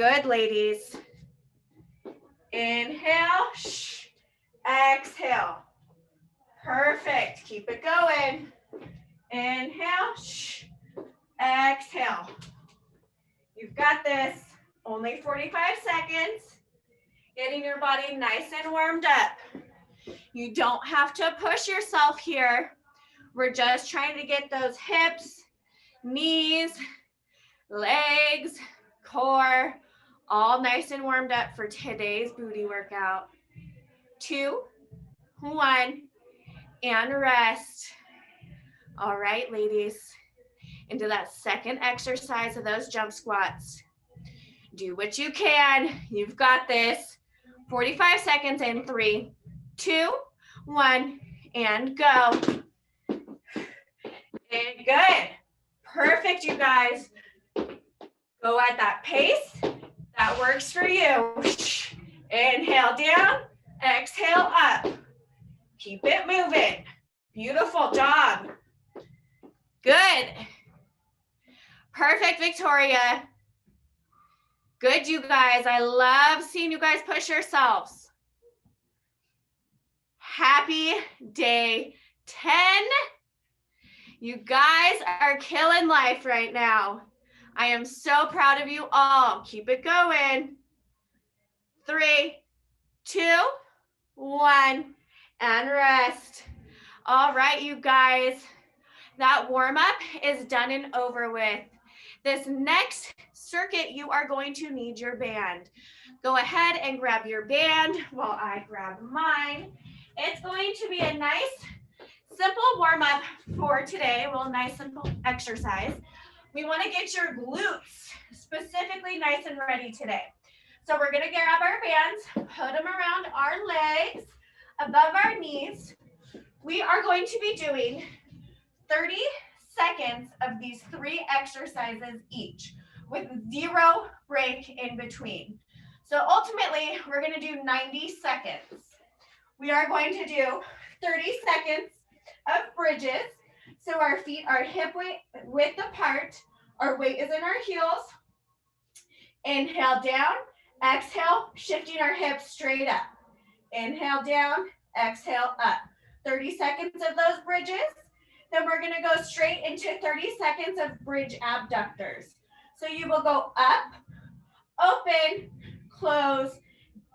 Good, ladies. Inhale, exhale. Perfect. Keep it going. Inhale, exhale. You've got this. Only 45 seconds. Getting your body nice and warmed up. You don't have to push yourself here. We're just trying to get those hips, knees, legs, core, all nice and warmed up for today's booty workout. 2, 1, and rest. All right, ladies, into that second exercise of those jump squats. Do what you can. You've got this. 45 seconds in 3, 2, 1, and go. And good. Perfect, you guys. Go at that pace that works for you. Inhale down, exhale up. Keep it moving. Beautiful job. Good. Perfect, Victoria. Good, you guys. I love seeing you guys push yourselves. Happy day 10. You guys are killing life right now. I am so proud of you all. Keep it going. 3, 2, 1, and rest. All right, you guys. That warm-up is done and over with. This next circuit, you are going to need your band. Go ahead and grab your band while I grab mine. It's going to be a nice, simple warm-up for today. Well, nice, simple exercise. We want to get your glutes specifically nice and ready today. So we're going to grab our bands, put them around our legs, above our knees. We are going to be doing 30 seconds of these 3 exercises each with 0 break in between. So ultimately, we're going to do 90 seconds. We are going to do 30 seconds of bridges. So our feet are hip width apart. Our weight is in our heels. Inhale down, exhale, shifting our hips straight up. Inhale down, exhale up. 30 seconds of those bridges. Then we're going to go straight into 30 seconds of bridge abductors. So you will go up, open, close,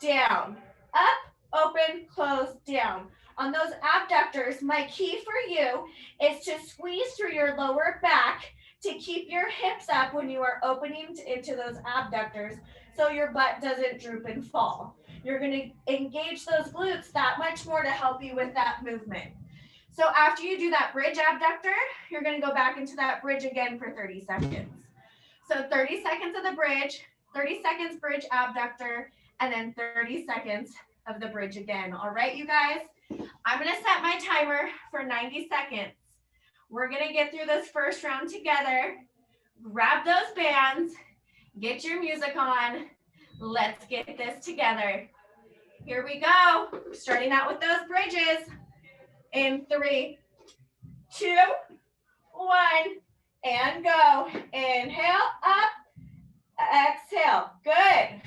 down. Up, open, close, down. On those abductors, my key for you is to squeeze through your lower back to keep your hips up when you are opening into those abductors so your butt doesn't droop and fall. You're going to engage those glutes that much more to help you with that movement. So after you do that bridge abductor, you're going to go back into that bridge again for 30 seconds. So 30 seconds of the bridge, 30 seconds bridge abductor, and then 30 seconds of the bridge again. All right, you guys? I'm going to set my timer for 90 seconds. We're going to get through this first round together. Grab those bands, get your music on. Let's get this together. Here we go. Starting out with those bridges. In 3, 2, 1, and go. Inhale, up, exhale. Good.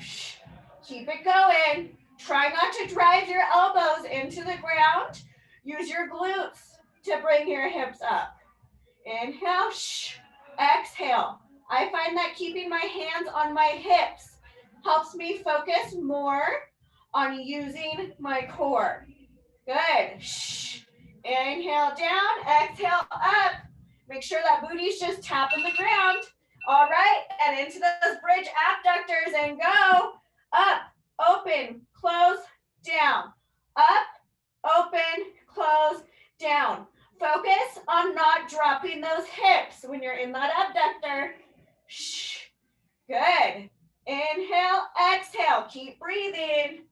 Keep it going. Try not to drive your elbows into the ground. Use your glutes to bring your hips up. Inhale, exhale. I find that keeping my hands on my hips helps me focus more on using my core. Good. Inhale down, exhale up. Make sure that booty's just tapping the ground. All right, and into those bridge abductors and go. Up, open, close, down. Up, open, close, down. Focus on not dropping those hips when you're in that abductor. Good. Inhale, exhale. Keep breathing.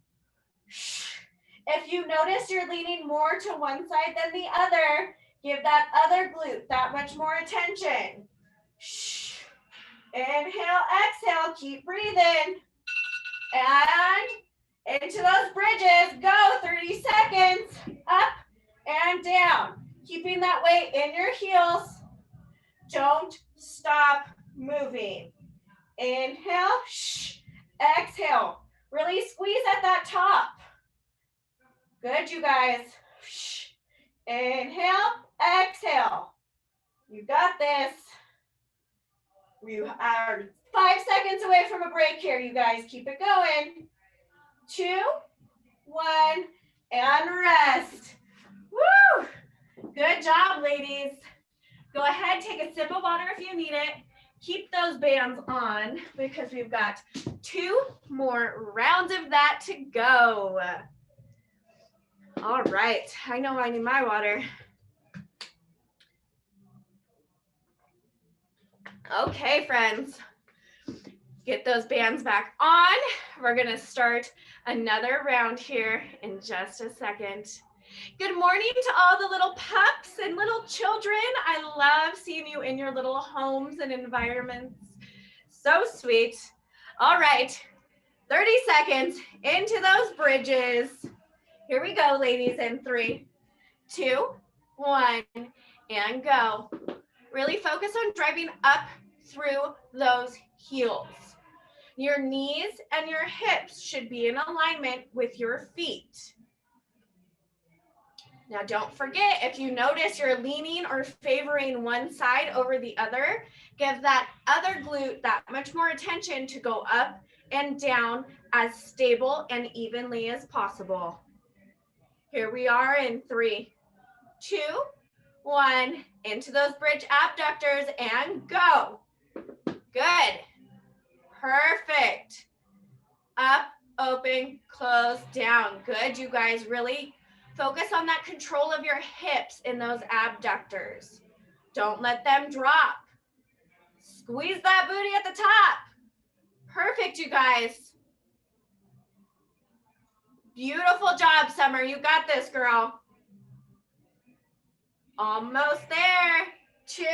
If you notice you're leaning more to one side than the other, give that other glute that much more attention. Inhale, exhale, keep breathing. And into those bridges, go 30 seconds, up and down. Keeping that weight in your heels. Don't stop moving. Inhale, exhale. Really squeeze at that top. Good, you guys. Inhale, exhale. You got this. We are 5 seconds away from a break here, you guys. Keep it going. 2, 1, and rest. Woo! Good job, ladies. Go ahead, take a sip of water if you need it. Keep those bands on because we've got 2 more rounds of that to go. All right, I know I need my water. Okay, friends, get those bands back on. We're gonna start another round here in just a second. Good morning to all the little pups and little children. I love seeing you in your little homes and environments. So sweet. All right, 30 seconds into those bridges. Here we go, ladies, in 3, 2, 1, and go. Really focus on driving up through those heels. Your knees and your hips should be in alignment with your feet. Now don't forget, if you notice you're leaning or favoring one side over the other, give that other glute that much more attention to go up and down as stable and evenly as possible. Here we are in 3, 2, 1, into those bridge abductors and go. Good. Perfect. Up, open, close, down. Good, you guys. Really focus on that control of your hips in those abductors. Don't let them drop. Squeeze that booty at the top. Perfect, you guys. Beautiful job, Summer. You got this, girl. Almost there. 2,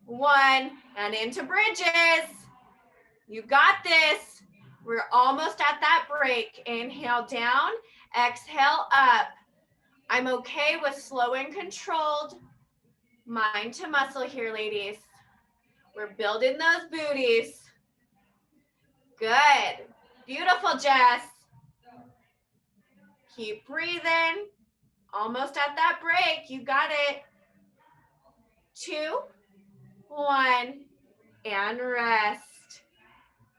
1, and into bridges. You got this. We're almost at that break. Inhale down, exhale up. I'm okay with slow and controlled mind to muscle here, ladies. We're building those booties. Good. Beautiful, Jess. Keep breathing. Almost at that break. You got it. 2, 1, and rest.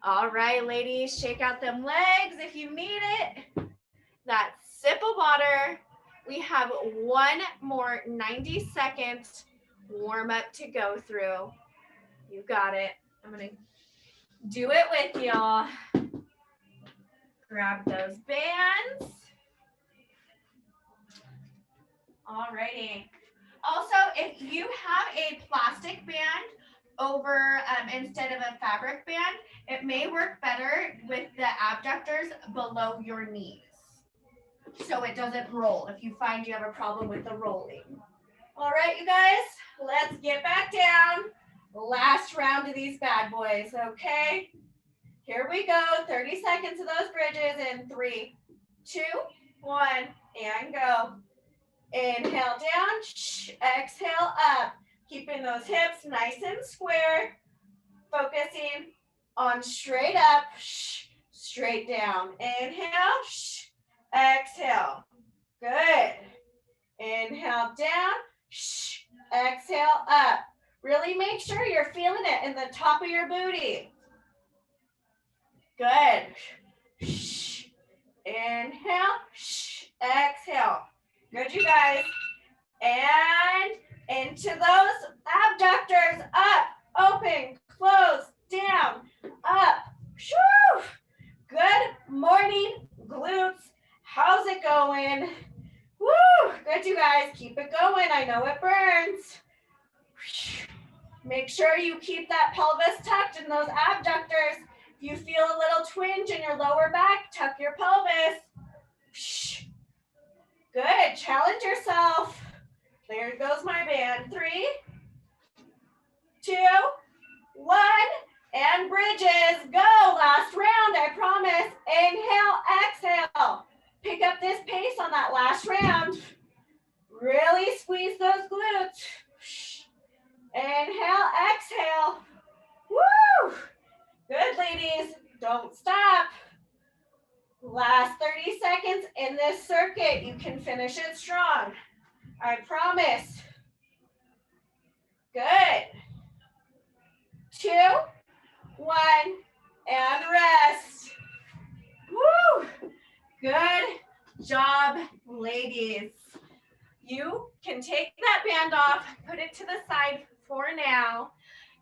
All right, ladies, shake out them legs if you need it. That sip of water. We have 1 more 90-second warm up to go through. You got it. I'm gonna do it with y'all. Grab those bands. All righty. Also, if you have a plastic band over instead of a fabric band, it may work better with the abductors below your knees, so it doesn't roll if you find you have a problem with the rolling. All right, you guys, let's get back down. Last round of these bad boys, okay? Here we go, 30 seconds of those bridges in 3, 2, 1, and go. Inhale down, exhale up. Keeping those hips nice and square. Focusing on straight up, straight down. Inhale, exhale. Good. Inhale down, exhale up. Really make sure you're feeling it in the top of your booty. Good. Inhale, exhale. Good, you guys. And into those abductors. Up, open, close, down, up. Whew. Good morning, glutes. How's it going? Woo! Good, you guys. Keep it going. I know it burns. Make sure you keep that pelvis tucked in those abductors. If you feel a little twinge in your lower back, tuck your pelvis. Good. Challenge yourself. There goes my band. 3, 2, 1, and bridges. Go. Last round, I promise. Inhale, exhale. Pick up this pace on that last round. Really squeeze those glutes. Inhale, exhale. Woo! Good, ladies. Don't stop. Last 30 seconds in this circuit. You can finish it strong. I promise. Good. 2, 1, and rest. Woo! Good job, ladies. You can take that band off, put it to the side for now.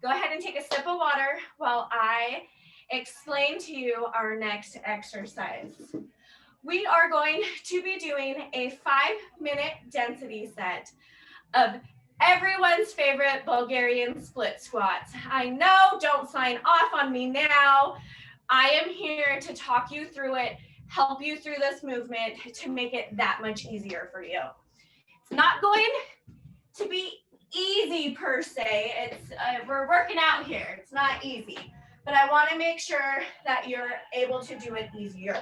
Go ahead and take a sip of water while I explain to you our next exercise. We are going to be doing a 5-minute density set of everyone's favorite Bulgarian split squats. I know, don't sign off on me now. I am here to talk you through it, help you through this movement to make it that much easier for you. It's not going to be easy per se. It's we're working out here. It's not easy, but I want to make sure that you're able to do it easier.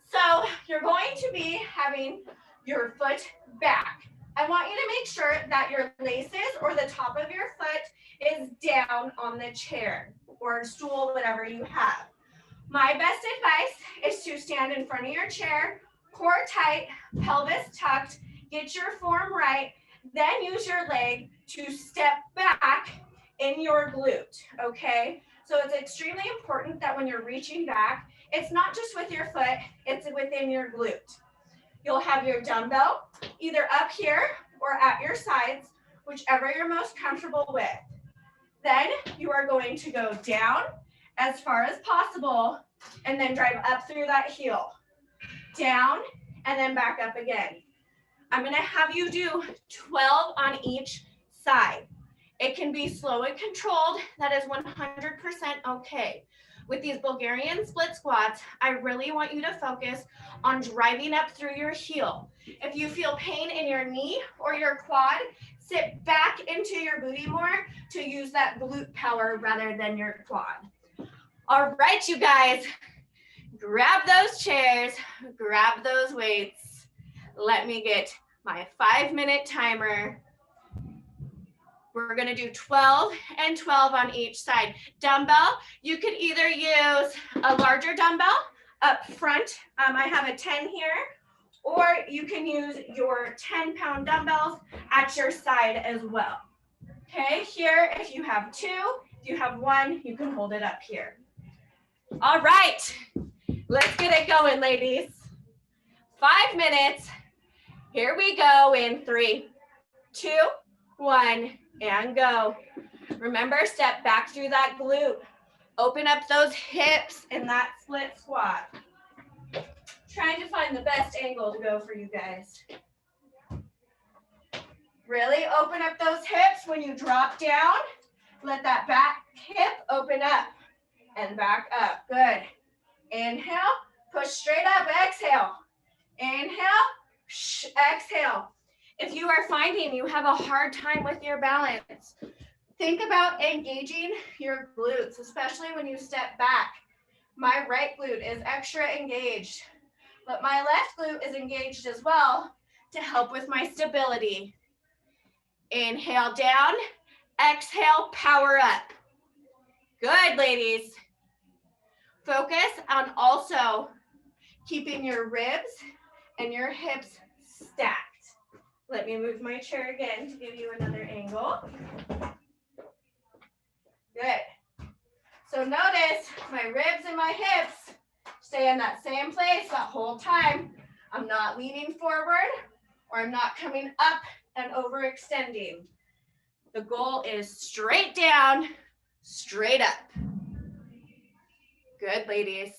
So you're going to be having your foot back. I want you to make sure that your laces or the top of your foot is down on the chair or stool, whatever you have. My best advice is to stand in front of your chair, core tight, pelvis tucked, get your form right, then use your leg to step back in your glute, okay? So it's extremely important that when you're reaching back, it's not just with your foot, it's within your glute. You'll have your dumbbell either up here or at your sides, whichever you're most comfortable with. Then you are going to go down as far as possible and then drive up through that heel. Down and then back up again. I'm going to have you do 12 on each side. It can be slow and controlled. That is 100% okay. With these Bulgarian split squats, I really want you to focus on driving up through your heel. If you feel pain in your knee or your quad, sit back into your booty more to use that glute power rather than your quad. All right, you guys, grab those chairs, grab those weights. Let me get my 5-minute timer. We're gonna do 12 and 12 on each side. Dumbbell, you could either use a larger dumbbell up front. I have a 10 here, or you can use your 10-pound dumbbells at your side as well. Okay, here, if you have 2, if you have 1, you can hold it up here. All right, let's get it going, ladies. 5 minutes. Here we go in 3, 2, 1, and go. Remember, step back through that glute. Open up those hips in that split squat. Trying to find the best angle to go for you guys. Really open up those hips when you drop down. Let that back hip open up and back up. Good. Inhale, push straight up, exhale. Inhale, exhale. If you are finding you have a hard time with your balance, think about engaging your glutes, especially when you step back. My right glute is extra engaged, but my left glute is engaged as well to help with my stability. Inhale down, exhale, power up. Good, ladies. Focus on also keeping your ribs and your hips stacked. Let me move my chair again to give you another angle. Good. So notice my ribs and my hips stay in that same place that whole time. I'm not leaning forward or I'm not coming up and overextending. The goal is straight down, straight up. Good, ladies.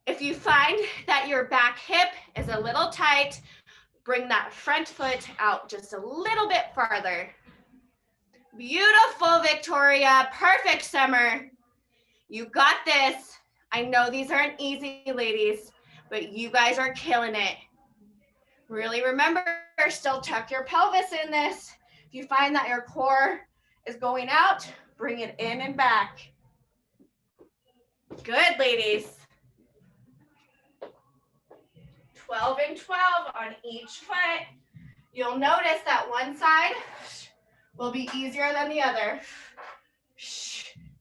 If you find that your back hip is a little tight, bring that front foot out just a little bit farther. Beautiful, Victoria. Perfect, Summer. You got this. I know these aren't easy, ladies, but you guys are killing it. Really remember, still tuck your pelvis in this. If you find that your core is going out, bring it in and back. Good, ladies. 12 and 12 on each foot. You'll notice that one side will be easier than the other.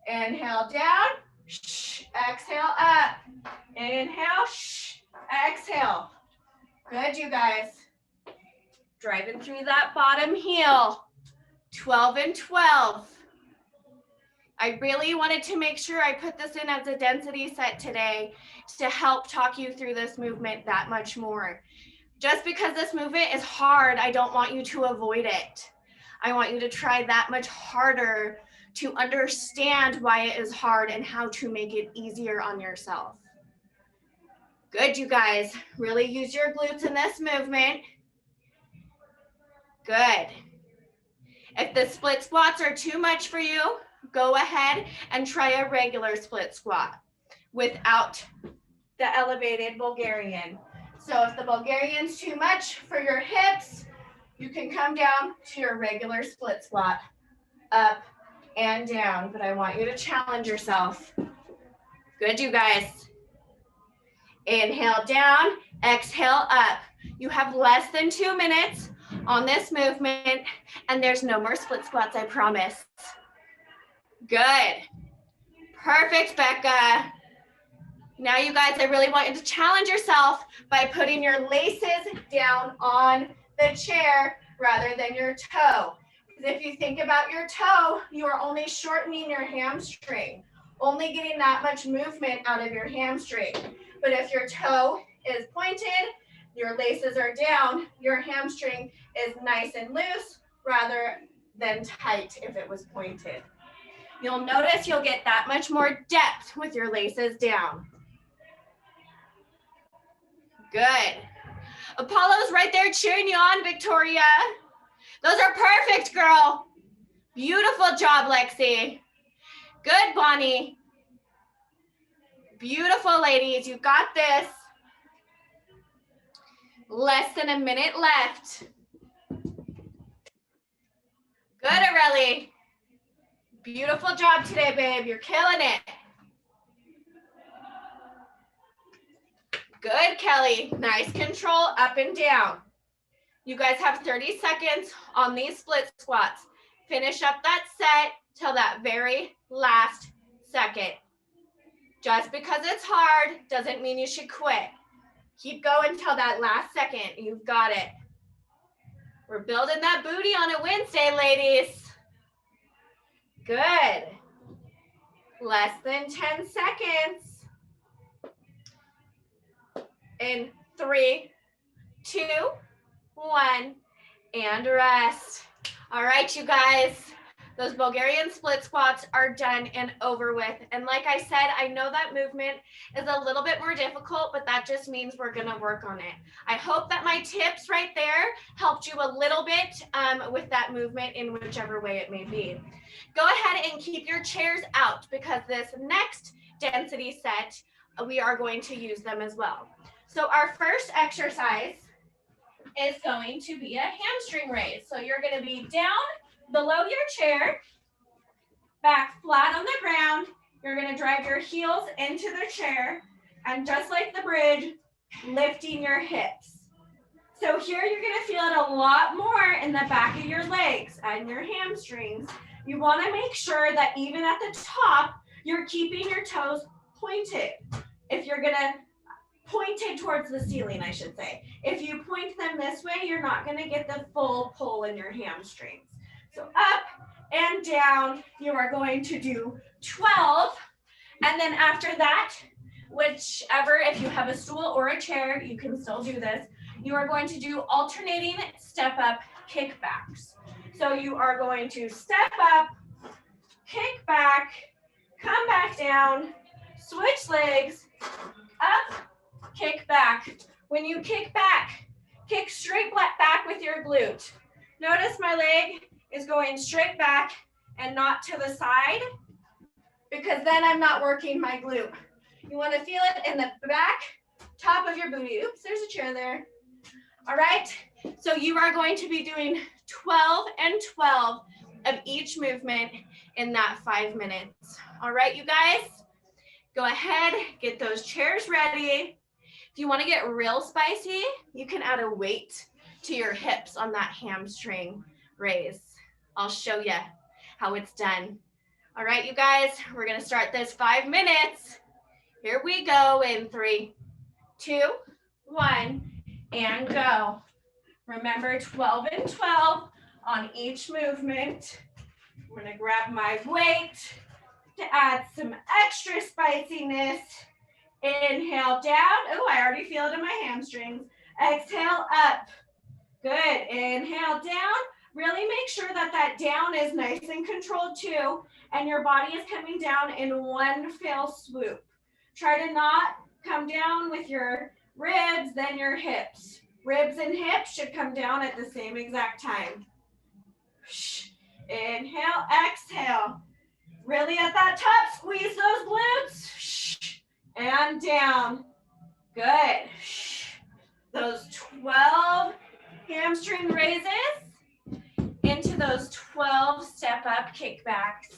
Inhale down, exhale up. Inhale, exhale. Good, you guys. Driving through that bottom heel. 12 and 12. I really wanted to make sure I put this in as a density set today to help talk you through this movement that much more. Just because this movement is hard, I don't want you to avoid it. I want you to try that much harder to understand why it is hard and how to make it easier on yourself. Good, you guys. Really use your glutes in this movement. Good. If the split squats are too much for you, go ahead and try a regular split squat without the elevated Bulgarian. So if the Bulgarian's too much for your hips, you can come down to your regular split squat, up and down, but I want you to challenge yourself. Good, you guys. Inhale down, exhale up. You have less than 2 minutes on this movement, and there's no more split squats, I promise. Good. Perfect, Becca. Now, you guys, I really want you to challenge yourself by putting your laces down on the chair rather than your toe. Because if you think about your toe, you are only shortening your hamstring, only getting that much movement out of your hamstring. But if your toe is pointed, your laces are down, your hamstring is nice and loose rather than tight if it was pointed. You'll notice you'll get that much more depth with your laces down. Good. Apollo's right there cheering you on, Victoria. Those are perfect, girl. Beautiful job, Lexi. Good, Bonnie. Beautiful, ladies. You got this. Less than a minute left. Good, Areli. Beautiful job today, babe. You're killing it. Good, Kelly. Nice control up and down. You guys have 30 seconds on these split squats. Finish up that set till that very last second. Just because it's hard doesn't mean you should quit. Keep going till that last second. You've got it. We're building that booty on a Wednesday, ladies. Good. Less than 10 seconds. In 3, 2, 1, and rest. All right, you guys. Those Bulgarian split squats are done and over with. And like I said, I know that movement is a little bit more difficult, but that just means we're gonna work on it. I hope that my tips right there helped you a little bit with that movement in whichever way it may be. Go ahead and keep your chairs out because this next density set, we are going to use them as well. So our first exercise is going to be a hamstring raise. So you're gonna be down below your chair, back flat on the ground. You're gonna drive your heels into the chair and just like the bridge, lifting your hips. So here you're gonna feel it a lot more in the back of your legs and your hamstrings. You wanna make sure that even at the top, you're keeping your toes pointed. If you're gonna pointed towards the ceiling, I should say. If you point them this way, you're not gonna get the full pull in your hamstrings. So up and down, you are going to do 12. And then after that, whichever, if you have a stool or a chair, you can still do this. You are going to do alternating step up kickbacks. So you are going to step up, kick back, come back down, switch legs, up, kick back. When you kick back, kick straight back with your glute. Notice my leg is going straight back and not to the side because then I'm not working my glute. You want to feel it in the back, top of your booty. Oops, there's a chair there. All right, so you are going to be doing 12 and 12 of each movement in that 5 minutes. All right, you guys, go ahead, get those chairs ready. If you want to get real spicy, you can add a weight to your hips on that hamstring raise. I'll show you how it's done. All right, you guys, we're gonna start this 5 minutes. Here we go in 3, 2, 1, and go. Remember 12 and 12 on each movement. I'm gonna grab my weight to add some extra spiciness. Inhale down. Oh, I already feel it in my hamstrings. Exhale up. Good. Inhale down. Really make sure that that down is nice and controlled too, and your body is coming down in one fell swoop. Try to not come down with your ribs, then your hips. Ribs and hips should come down at the same exact time. Inhale, exhale. Really at that top, squeeze those glutes. And down. Good. Those 12 hamstring raises into those 12 step-up kickbacks.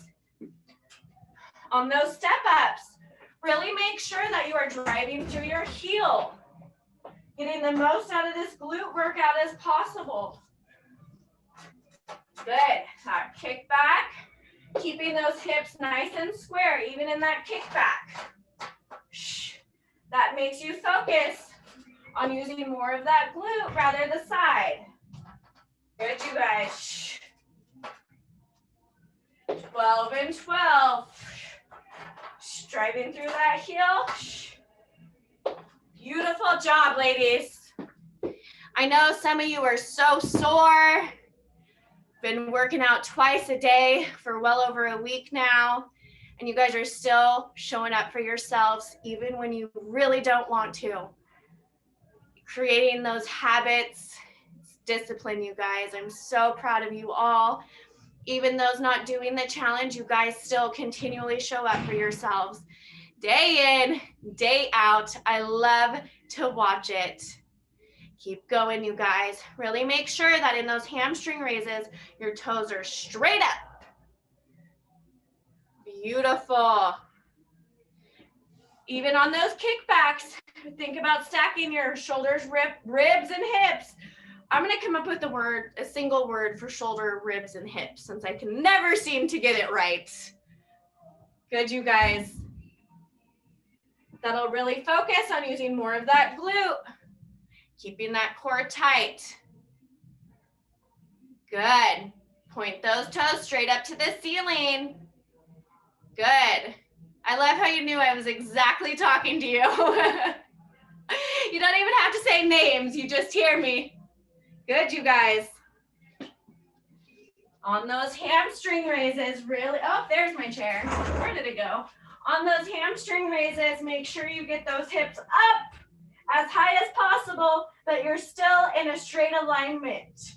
On those step-ups, really make sure that you are driving through your heel, getting the most out of this glute workout as possible. Good. That kickback, keeping those hips nice and square, even in that kickback. That makes you focus on using more of that glute rather the side. Good, you guys. 12 and 12. Driving through that heel. Beautiful job, ladies. I know some of you are so sore. Been working out twice a day for well over a week now, and you guys are still showing up for yourselves even when you really don't want to. Creating those habits, it's discipline, you guys. I'm so proud of you all. Even those not doing the challenge, you guys still continually show up for yourselves. Day in, day out. I love to watch it. Keep going, you guys. Really make sure that in those hamstring raises, your toes are straight up. Beautiful. Even on those kickbacks, think about stacking your shoulders, ribs, and hips. I'm gonna come up with a single word for shoulder, ribs, and hips, since I can never seem to get it right. Good, you guys. That'll really focus on using more of that glute, keeping that core tight. Good. Point those toes straight up to the ceiling. Good. I love how you knew I was exactly talking to you. You don't even have to say names, you just hear me. Good, you guys. On those hamstring raises, really, oh, there's my chair. Where did it go? On those hamstring raises, make sure you get those hips up as high as possible, but you're still in a straight alignment.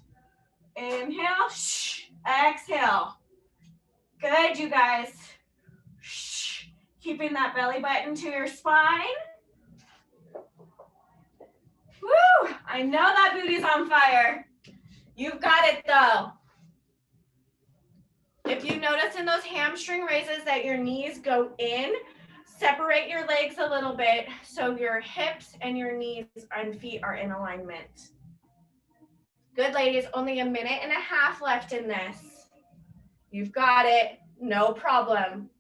Inhale, exhale. Good, you guys. Keeping that belly button to your spine. Woo! I know that booty's on fire. You've got it though. If you notice in those hamstring raises that your knees go in, separate your legs a little bit so your hips and your knees and feet are in alignment. Good, ladies. Only a minute and a half left in this. You've got it. No problem.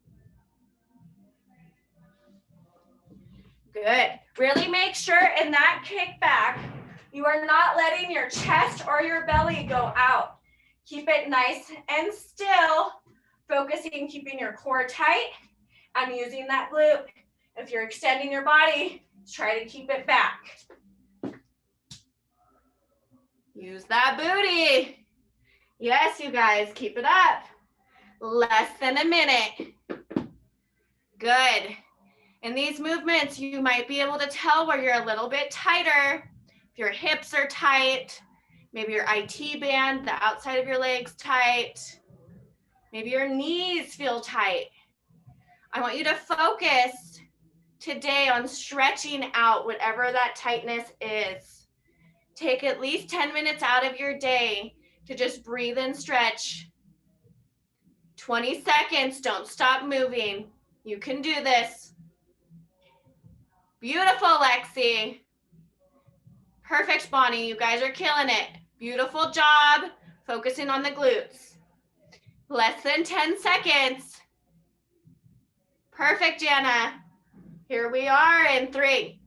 Good. Really make sure in that kickback, you are not letting your chest or your belly go out. Keep it nice and still, focusing, keeping your core tight and using that glute. If you're extending your body, try to keep it back. Use that booty. Yes, you guys, keep it up. Less than a minute. Good. In these movements, you might be able to tell where you're a little bit tighter. If your hips are tight, maybe your IT band, the outside of your legs tight. Maybe your knees feel tight. I want you to focus today on stretching out whatever that tightness is. Take at least 10 minutes out of your day to just breathe and stretch. 20 seconds, don't stop moving. You can do this. Beautiful, Lexi. Perfect, Bonnie. You guys are killing it. Beautiful job focusing on the glutes. Less than 10 seconds. Perfect, Jana. Here we are in 3,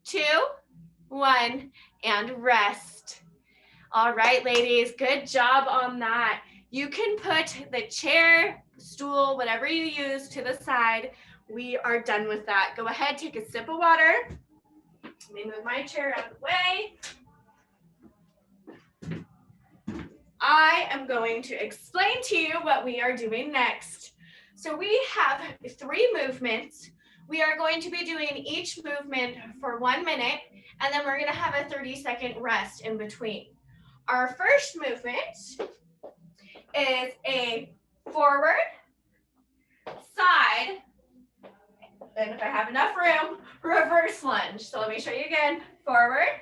2, 1, and rest. All right, ladies, good job on that. You can put the chair, stool, whatever you use to the side. We are done with that. Go ahead, take a sip of water. Let me move my chair out of the way. I am going to explain to you what we are doing next. So we have 3 movements. We are going to be doing each movement for 1 minute, and then we're going to have a 30-second rest in between. Our first movement is a forward, side, and if I have enough room, reverse lunge. So let me show you again. Forward,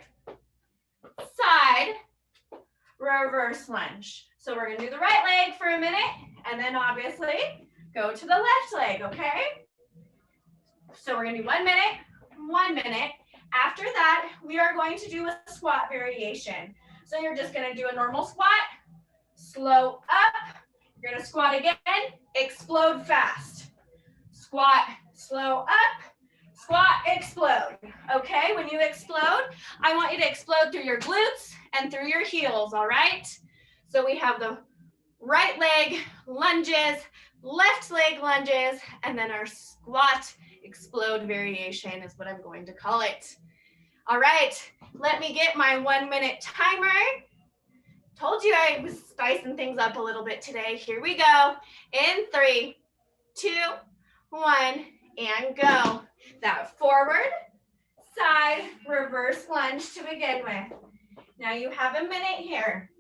side, reverse lunge. So we're going to do the right leg for a minute, and then obviously go to the left leg, okay? So we're going to do 1 minute, 1 minute. After that, we are going to do a squat variation. So you're just going to do a normal squat, slow up. You're going to squat again, explode fast. Squat, slow up, squat, explode. Okay, when you explode, I want you to explode through your glutes and through your heels, all right? So we have the right leg lunges, left leg lunges, and then our squat explode variation is what I'm going to call it. All right, let me get my 1 minute timer. Told you I was spicing things up a little bit today. Here we go. In 3, 2, 1, and go. That forward, side, reverse lunge to begin with. Now you have a minute here.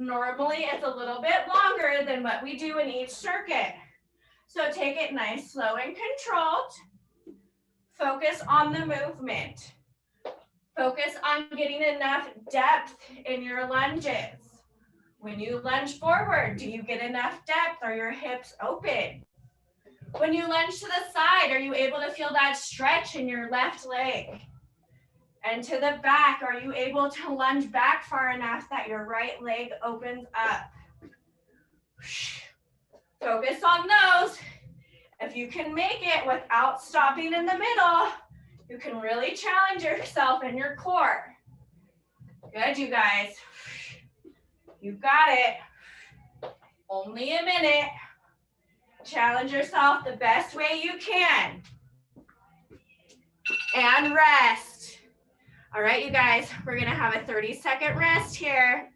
Normally it's a little bit longer than what we do in each circuit. So take it nice, slow, and controlled. Focus on the movement. Focus on getting enough depth in your lunges. When you lunge forward, do you get enough depth? Are your hips open? When you lunge to the side, are you able to feel that stretch in your left leg? And to the back, are you able to lunge back far enough that your right leg opens up? Focus on those. If you can make it without stopping in the middle, you can really challenge yourself in your core. Good, you guys. You got it. Only a minute. Challenge yourself the best way you can. And rest. All right, you guys, we're gonna have a 30-second rest here.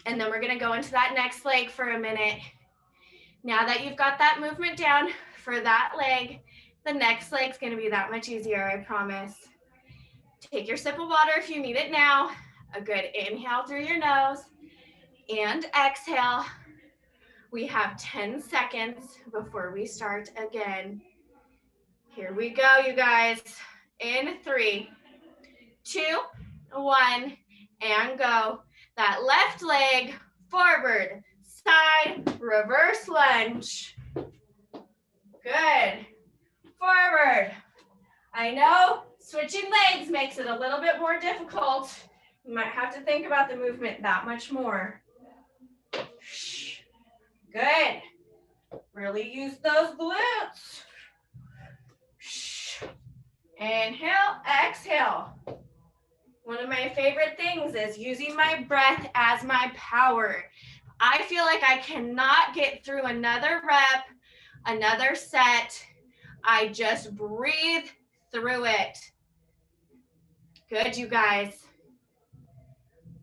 And then we're gonna go into that next leg for a minute. Now that you've got that movement down for that leg, the next leg's gonna be that much easier, I promise. Take your sip of water if you need it now. A good inhale through your nose and exhale. We have 10 seconds before we start again. Here we go, you guys. In 3, 2, 1, and go. That left leg, forward, side, reverse lunge. Good. Forward. I know switching legs makes it a little bit more difficult. You might have to think about the movement that much more. Good. Really use those glutes. Inhale, exhale. One of my favorite things is using my breath as my power. I feel like I cannot get through another rep, another set. I just breathe through it. Good, you guys.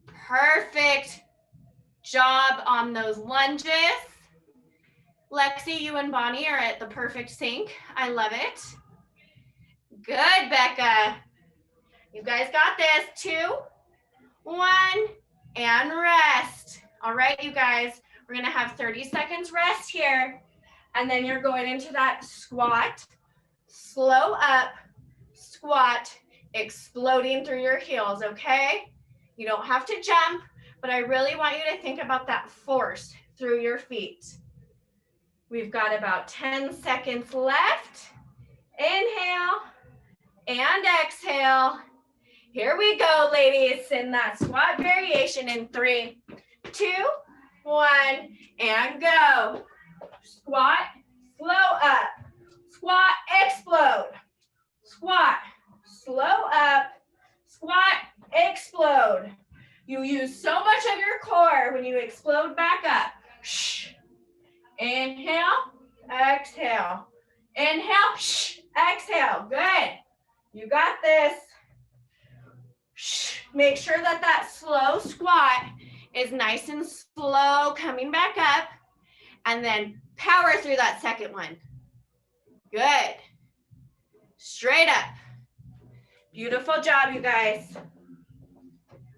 Perfect job on those lunges. Lexi, you and Bonnie are at the perfect sync. I love it. Good, Becca. You guys got this. 2, 1, and rest. All right, you guys, we're gonna have 30 seconds rest here. And then you're going into that squat, slow up, squat, exploding through your heels, okay? You don't have to jump, but I really want you to think about that force through your feet. We've got about 10 seconds left. Inhale and exhale. Here we go, ladies, in that squat variation in 3, 2, 1, and go. Squat, slow up, squat, explode, squat, slow up, squat, explode. You use so much of your core when you explode back up. Shh. Inhale, exhale. Inhale, shh, exhale. Good. You got this. Shh. Make sure that that slow squat is nice and slow coming back up, and then power through that second one. Good. Straight up. Beautiful job, you guys.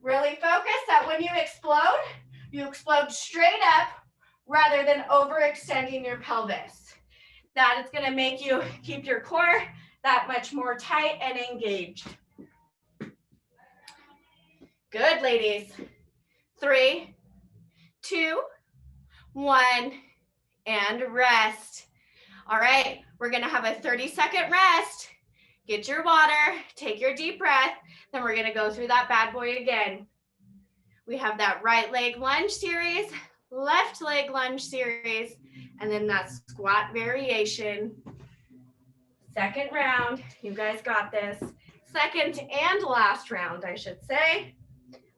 Really focus that when you explode straight up rather than overextending your pelvis. That is going to make you keep your core that much more tight and engaged. Good, ladies. 3, 2, 1, and rest. All right, we're going to have a 30-second rest. Get your water, take your deep breath, then we're going to go through that bad boy again. We have that right leg lunge series, left leg lunge series, and then that squat variation. Second round, you guys got this. Second and last round, I should say.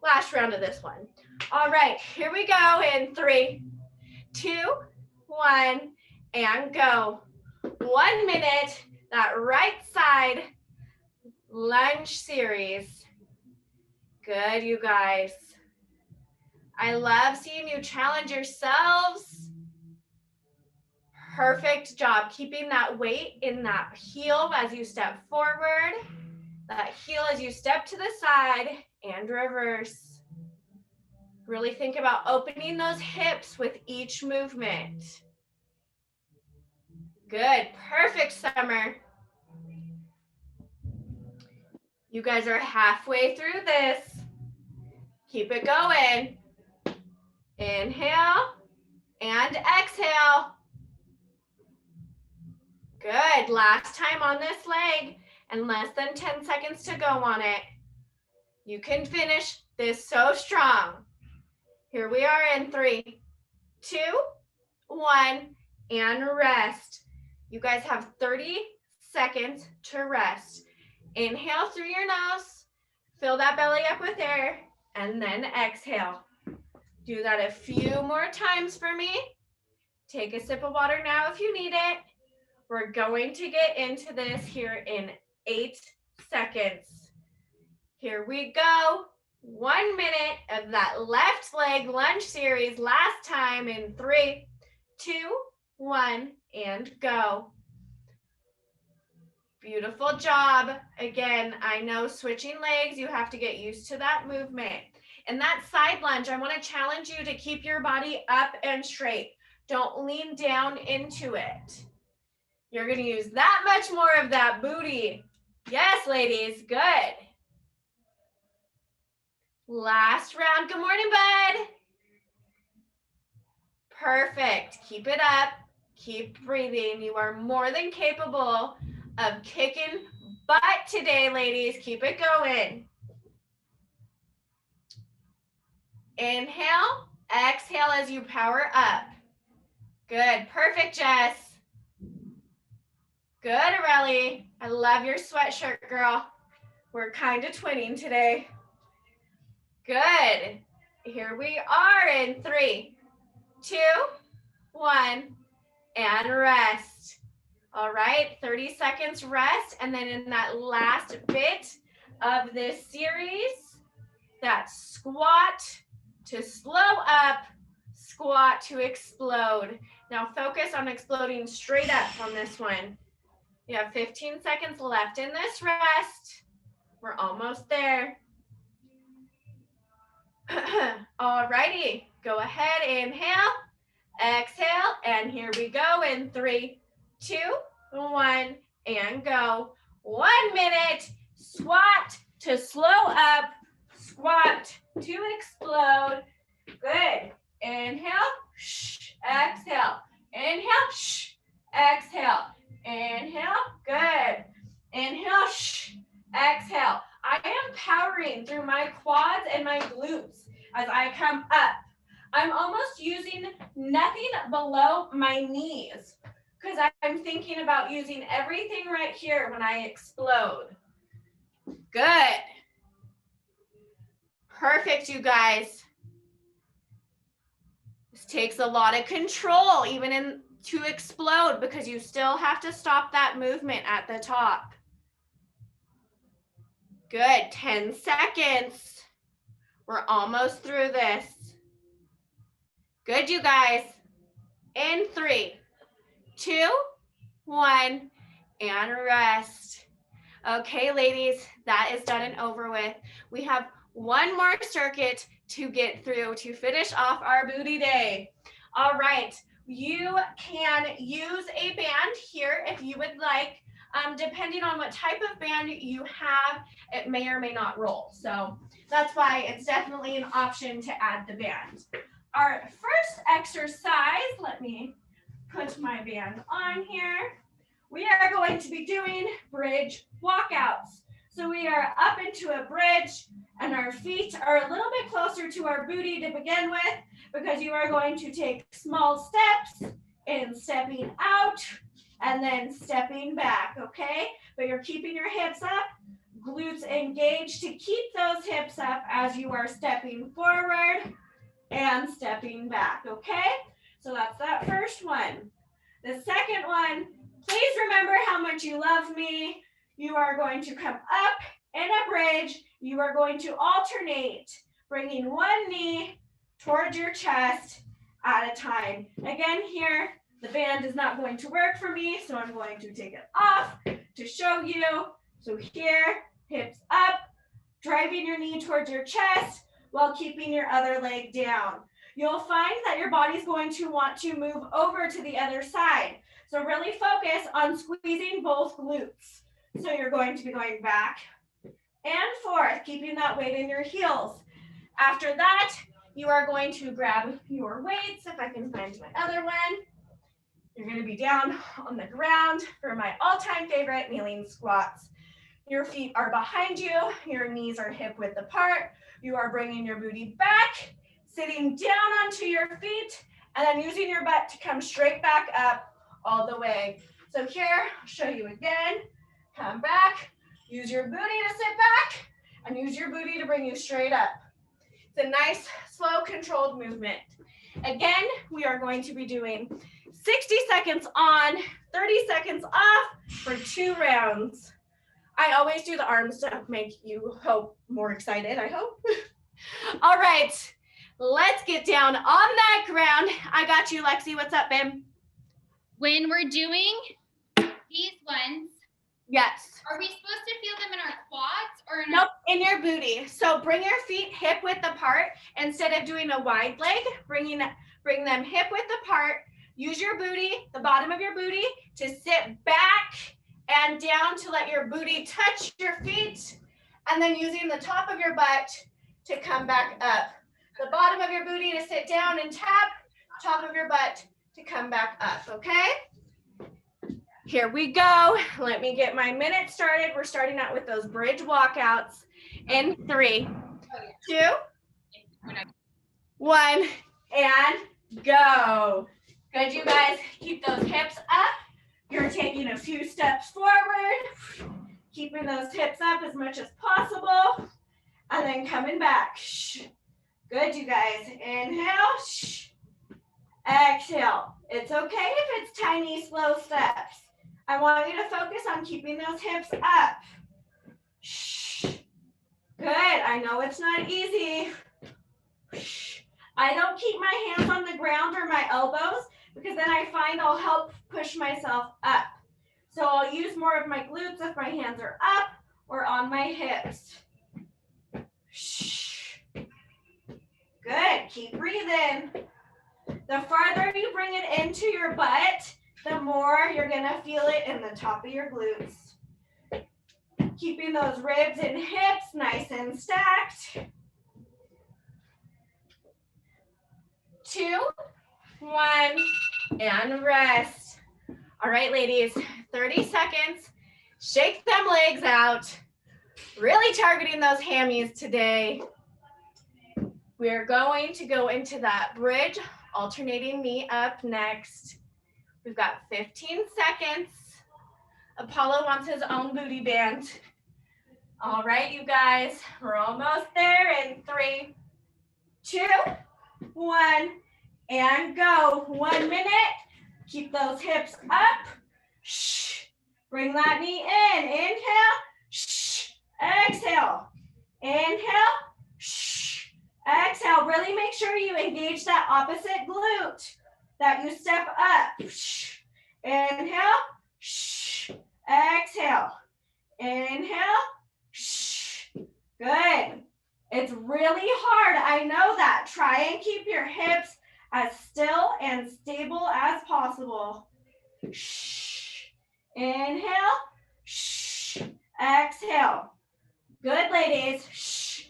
Last round of this one. All right, here we go in 3, 2, 1, and go. 1 minute, that right side lunge series. Good, you guys. I love seeing you challenge yourselves. Perfect job keeping that weight in that heel as you step forward, that heel as you step to the side and reverse. Really think about opening those hips with each movement. Good, perfect, Summer. You guys are halfway through this. Keep it going. Inhale and exhale. Good, last time on this leg and less than 10 seconds to go on it. You can finish this so strong. Here we are in 3, 2, 1, and rest. You guys have 30 seconds to rest. Inhale through your nose, fill that belly up with air, and then exhale. Do that a few more times for me. Take a sip of water now if you need it. We're going to get into this here in 8 seconds. Here we go. 1 minute of that left leg lunge series. Last time in 3, 2, 1, and go. Beautiful job. Again, I know switching legs, you have to get used to that movement. And that side lunge, I want to challenge you to keep your body up and straight. Don't lean down into it. You're going to use that much more of that booty. Yes, ladies, good. Last round. Good morning, bud. Perfect. Keep it up. Keep breathing. You are more than capable of kicking butt today, ladies. Keep it going. Inhale, exhale as you power up. Good. Perfect, Jess. Good, Aurelie. I love your sweatshirt, girl. We're kind of twinning today. Good. Here we are in 3, 2, 1, and rest. All right, 30 seconds rest. And then in that last bit of this series, that squat to slow up, squat to explode. Now focus on exploding straight up on this one. You have 15 seconds left in this rest. We're almost there. All righty, go ahead, inhale, exhale, and here we go in 3, 2, 1, and go. 1 minute, squat to slow up, squat to explode. Good. Inhale, shh, exhale. Inhale, shh, exhale. Inhale, good. Inhale, shh, exhale. I am powering through my quads and my glutes as I come up. I'm almost using nothing below my knees. because I'm thinking about using everything right here when I explode. Good. Perfect, you guys. This takes a lot of control, even to explode, because you still have to stop that movement at the top. Good, 10 seconds. We're almost through this. Good, you guys. In 3, 2, 1, and rest. Okay, ladies, that is done and over with. We have one more circuit to get through to finish off our booty day. All right, you can use a band here if you would like. Depending on what type of band you have, it may or may not roll. So that's why it's definitely an option to add the band. Our first exercise, let me put my band on here. We are going to be doing bridge walkouts. So we are up into a bridge and our feet are a little bit closer to our booty to begin with, because you are going to take small steps in stepping out and then stepping back, okay? But you're keeping your hips up, glutes engaged to keep those hips up as you are stepping forward and stepping back, okay? So that's that first one. The second one, please remember how much you love me. You are going to come up in a bridge. You are going to alternate, bringing one knee towards your chest at a time. Again, here, the band is not going to work for me, so I'm going to take it off to show you. So here, hips up, driving your knee towards your chest while keeping your other leg down. You'll find that your body's going to want to move over to the other side. So really focus on squeezing both glutes. So you're going to be going back and forth, keeping that weight in your heels. After that, you are going to grab your weights, if I can find my other one. You're going to be down on the ground for my all-time favorite kneeling squats. Your feet are behind you, your knees are hip width apart. You are bringing your booty back, sitting down onto your feet, and then using your butt to come straight back up all the way. So here, I'll show you again. Come back, use your booty to sit back, and use your booty to bring you straight up. It's a nice, slow, controlled movement. Again, we are going to be doing 60 seconds on, 30 seconds off for 2 rounds. I always do the arms to make you more excited, I hope. All right, let's get down on that ground. I got you, Lexi. What's up, babe? When we're doing these ones, yes. Are we supposed to feel them in our quads or in Nope, in your booty. So bring your feet hip width apart. Instead of doing a wide leg, bring them hip width apart. Use your booty, the bottom of your booty, to sit back and down to let your booty touch your feet, and then using the top of your butt to come back up. The bottom of your booty to sit down and tap, top of your butt to come back up, okay? Here we go. Let me get my minute started. We're starting out with those bridge walkouts in 3, 2, 1, and go. Good, you guys. Keep those hips up. You're taking a few steps forward, keeping those hips up as much as possible, and then coming back. Good, you guys. Inhale. Exhale. It's okay if it's tiny, slow steps. I want you to focus on keeping those hips up. Good. I know it's not easy. I don't keep my hands on the ground or my elbows, because then I find I'll help push myself up. So I'll use more of my glutes if my hands are up or on my hips. Good, keep breathing. The farther you bring it into your butt, the more you're gonna feel it in the top of your glutes. Keeping those ribs and hips nice and stacked. 2, 1, and rest. All right, ladies, 30 seconds. Shake them legs out. Really targeting those hammies today. We're going to go into that bridge, alternating knee up next. We've got 15 seconds. Apollo wants his own booty band. All right, you guys, we're almost there in 3, 2, 1, and go. 1 minute. Keep those hips up. Shh. Bring that knee in. Inhale. Shh. Exhale. Inhale. Shh. Exhale. Really make sure you engage that opposite glute that you step up. Shh. Inhale. Shh. Exhale. Inhale. Shh. Good. It's really hard. I know that. Try and keep your hips as still and stable as possible. Shh. Inhale. Shh. Exhale. Good, ladies. Shh.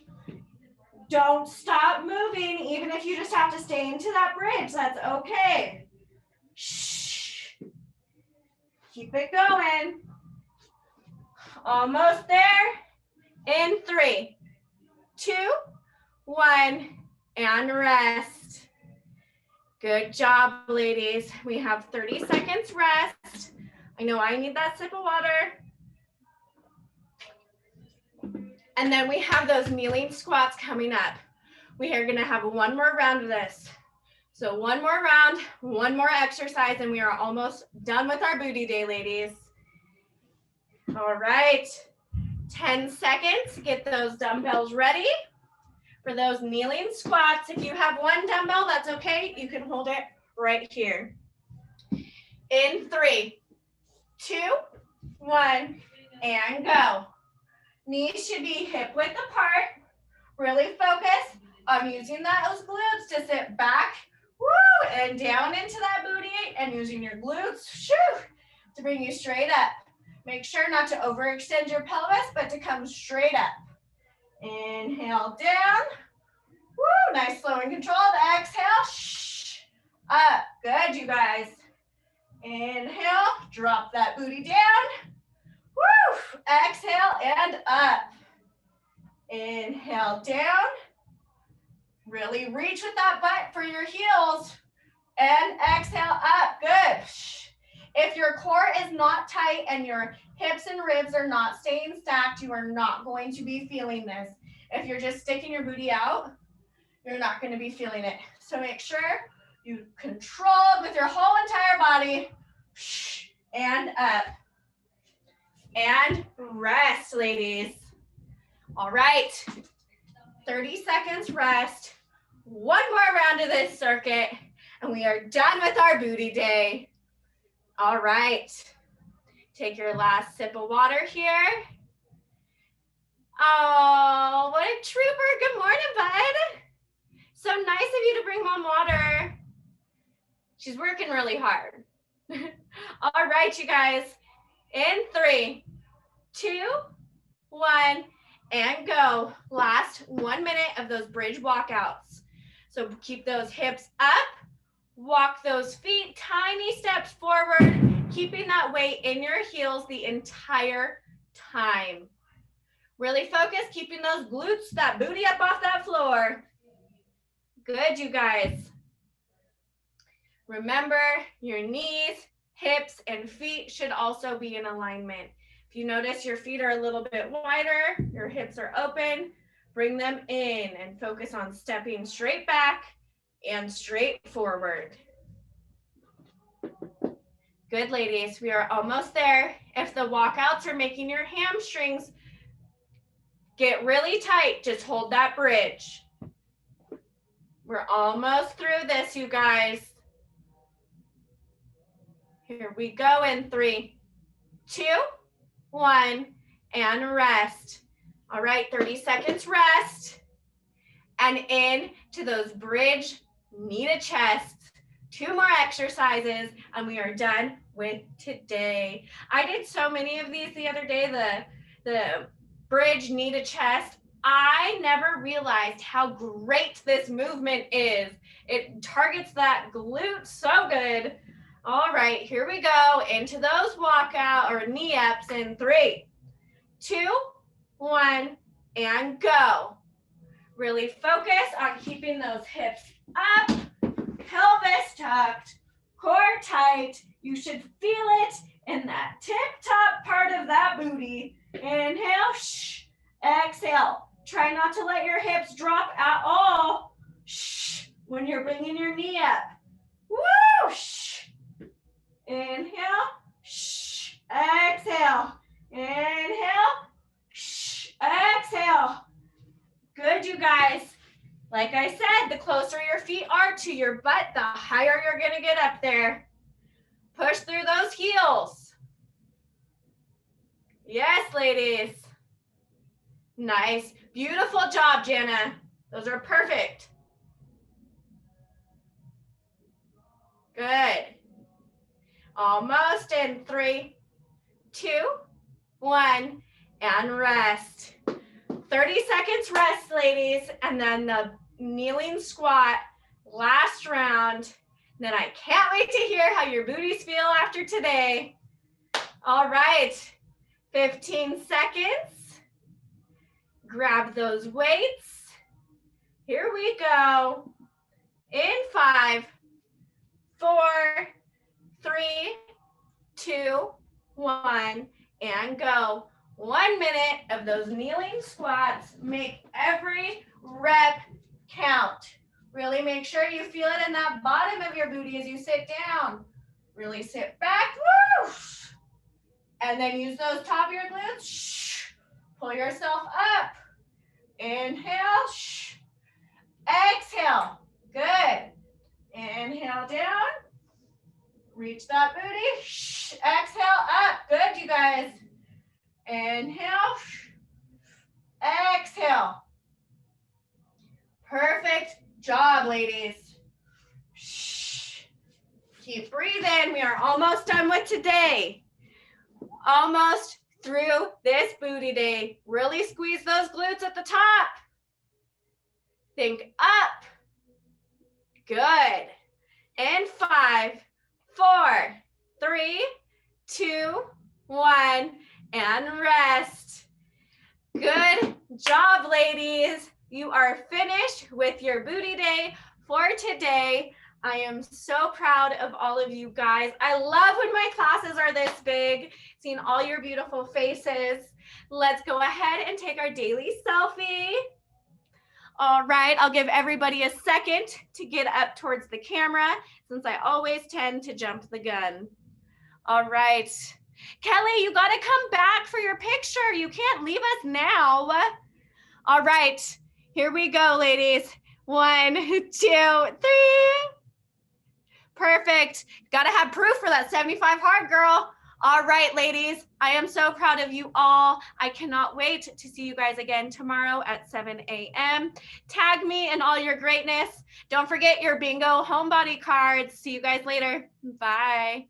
Don't stop moving, even if you just have to stay into that bridge. That's okay. Shh. Keep it going. Almost there. In 3, 2, 1, and rest. Good job, ladies. We have 30 seconds rest. I know I need that sip of water. And then we have those kneeling squats coming up. We are gonna have one more round of this. So one more round, one more exercise, and we are almost done with our booty day, ladies. All right, 10 seconds, get those dumbbells ready for those kneeling squats. If you have one dumbbell, that's okay. You can hold it right here. In 3, 2, 1, and go. Knees should be hip width apart. Really focus on using those glutes to sit back, woo, and down into that booty, and using your glutes, shoo, to bring you straight up. Make sure not to overextend your pelvis, but to come straight up. Inhale down. Woo, nice, slow and controlled. Exhale, shh, up. Good, you guys. Inhale, drop that booty down. Woo, exhale and up. Inhale down. Really reach with that butt for your heels. And exhale up, good. If your core is not tight and your hips and ribs are not staying stacked, you are not going to be feeling this. If you're just sticking your booty out, you're not going to be feeling it. So make sure you control it with your whole entire body. And up. And rest, ladies. All right. 30 seconds rest. One more round of this circuit, and we are done with our booty day. All right. Take your last sip of water here. Oh, what a trooper. Good morning, bud. So nice of you to bring mom water. She's working really hard. All right, you guys. In 3, 2, 1, and go. Last 1 minute of those bridge walkouts. So keep those hips up. Walk those feet tiny steps forward, keeping that weight in your heels the entire time. Really focus, keeping those glutes, that booty up off that floor. Good, you guys. Remember, your knees, hips, and feet should also be in alignment. If you notice your feet are a little bit wider, your hips are open, bring them in and focus on stepping straight back and straight forward. Good, ladies. We are almost there. If the walkouts are making your hamstrings get really tight, just hold that bridge. We're almost through this, you guys. Here we go in 3, 2, 1, and rest. All right, 30 seconds rest. And in to those bridge knee to chest. 2 more exercises, and we are done with today. I did so many of these the other day, the bridge knee to chest. I never realized how great this movement is. It targets that glute so good. All right, here we go into those walkout or knee ups in 3, 2, 1, and go. Really focus on keeping those hips up, pelvis tucked, core tight. You should feel it in that tip top part of that booty. Inhale, shh. Exhale. Try not to let your hips drop at all. Shh. When you're bringing your knee up. Woo! Shh. Inhale, shh. Exhale. Inhale, shh. Exhale. Good, you guys. Like I said, the closer your feet are to your butt, the higher you're gonna get up there. Push through those heels. Yes, ladies. Nice. Beautiful job, Jana. Those are perfect. Good. Almost in 3, 2, 1, and rest. 30 seconds rest, ladies, and then the kneeling squat, last round. Then I can't wait to hear how your booties feel after today. All right, 15 seconds. Grab those weights. Here we go. In 5, 4, 3, 2, 1, and go. 1 minute of those kneeling squats. Make every rep count. Really make sure you feel it in that bottom of your booty as you sit down. Really sit back. Woo! And then use those top of your glutes. Shh. Pull yourself up. Inhale. Shh. Exhale. Good. Inhale down. Reach that booty. Shh. Exhale up. Good, you guys. Inhale. Exhale. Perfect job, ladies. Shh. Keep breathing. We are almost done with today. Almost through this booty day. Really squeeze those glutes at the top. Think up. Good. And 5, 4, 3, 2, 1, and rest. Good job, ladies. You are finished with your booty day for today. I am so proud of all of you guys. I love when my classes are this big, seeing all your beautiful faces. Let's go ahead and take our daily selfie. All right, I'll give everybody a second to get up towards the camera since I always tend to jump the gun. All right. Kelly, you got to come back for your picture. You can't leave us now. All right, here we go, ladies. 1, 2, 3. Perfect. Got to have proof for that 75 hard, girl. All right, ladies, I am so proud of you all. I cannot wait to see you guys again tomorrow at 7 a.m. Tag me in all your greatness. Don't forget your bingo homebody cards. See you guys later. Bye.